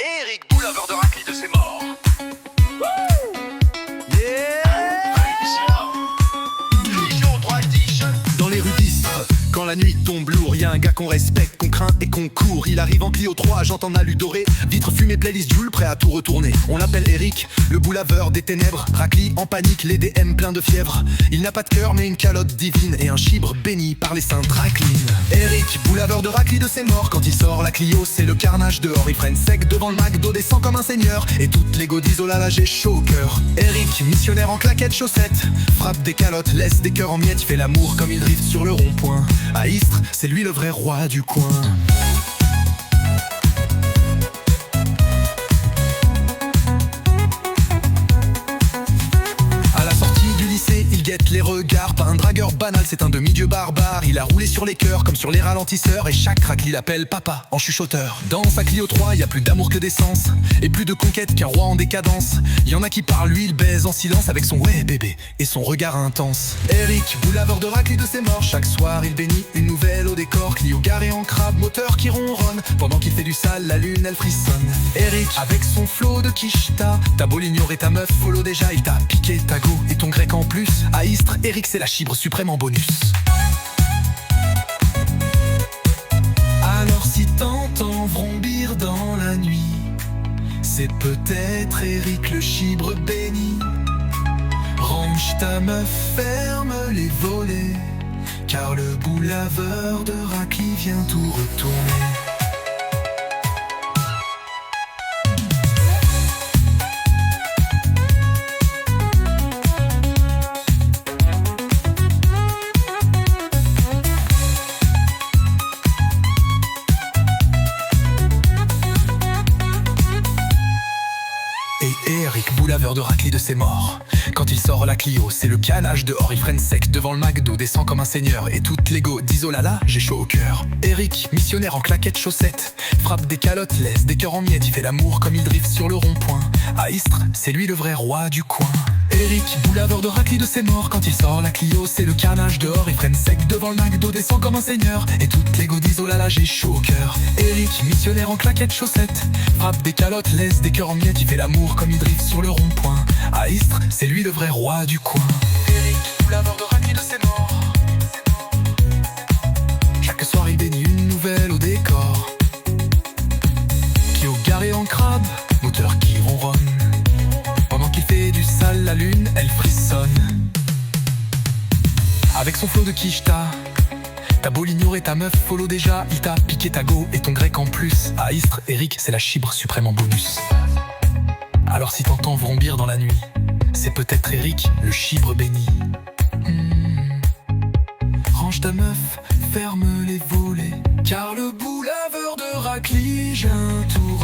Eric Boulaveur de Racli de ses morts. Religion, droit edition. Dans les rues d'Istres, quand la nuit tombe lourd, y a un gars qu'on respecte, qu'on craint et qu'on court. Il arrive en Clio 3, j'entends alu doré, vitre fumée, playlist Joule, prêt à tout retourner. On l'appelle Eric, le boulaveur des ténèbres. Racli en panique, les DM plein de fièvre. Il n'a pas de cœur mais une calotte divine et un chibre béni par les saintes Raclines. Eric, boulaveur de Racli de ses morts. Quand il sort la Clio, c'est le carnage dehors. Il freine sec devant le McDo, descend comme un seigneur. Et toutes les go disent oh là là, j'ai chaud au cœur. Eric, missionnaire en claquettes chaussettes, frappe des calottes, laisse des cœurs en miettes. Il fait l'amour comme il drift sur le rond-point. À Istres, c'est lui le vrai roi du coin. À la sortie du lycée, il guette les regards. Pas un dragueur banal, c'est un demi-dieu barbare. Il a roulé sur les cœurs comme sur les ralentisseurs. Et chaque Racli l'appelle papa en chuchoteur. Dans sa Clio 3, y a plus d'amour que d'essence. Et plus de conquête qu'un roi en décadence. Y en a qui parlent, lui il baise en silence avec son ouais bébé et son regard intense. Eric, boulaveur de Racli de ses morts. Chaque soir il bénit une nouvelle au décor. Clio garé en crabe, moteur qui ronronne. Pendant qu'il fait du sale, la lune elle frissonne. Eric, avec son flot de quicheta, t'as beau l'ignorer, ta meuf follow déjà. Il t'a piqué ta go et ton grec en plus. À Istres, Eric c'est la chibre suprême en bonus. Alors si t'entends vrombir dans la nuit, c'est peut-être Eric le chibre béni. Range ta meuf, ferme les volets, car le boulaveur de Racli vient tout retourner. Et Eric, boulaveur de Racli de ses morts. Quand il sort la Clio, c'est le canage dehors. Il freine sec devant le McDo, descend comme un seigneur. Et toutes les go disent oh là là, j'ai chaud au cœur. Eric, missionnaire en claquettes chaussettes, frappe des calottes, laisse des cœurs en miettes. Il fait l'amour comme il drift sur le rond-point. À Istres, c'est lui le vrai roi du coin. Eric, boulaveur de Racli de ses morts. Quand il sort la Clio, c'est le carnage dehors. Il freine sec devant le McDo, descend comme un seigneur. Et toutes les go disent oh là là, j'ai chaud au cœur. Eric, missionnaire en claquettes chaussettes, frappe des calottes, laisse des cœurs en miettes. Il fait l'amour comme il drift sur le rond-point. À Istres, c'est lui le vrai roi du coin. Eric, boulaveur de Racli de ses morts. Chaque soir il bénit une nouvelle au décor. Clio garé en crabe, moteur qui ronronne. Pendant qu'il fait du sale, la lune, elle frissonne. Avec son flot de quicheta, t'as beau l'ignorer, ta meuf follow déjà. Il t'a piqué ta go et ton grec en plus. À Istres, Eric, c'est la chibre suprême en bonus. Alors si t'entends vrombir dans la nuit, c'est peut-être Eric, le chibre béni. Range ta meuf, ferme les volets, car le boulaveur de Racli vient tout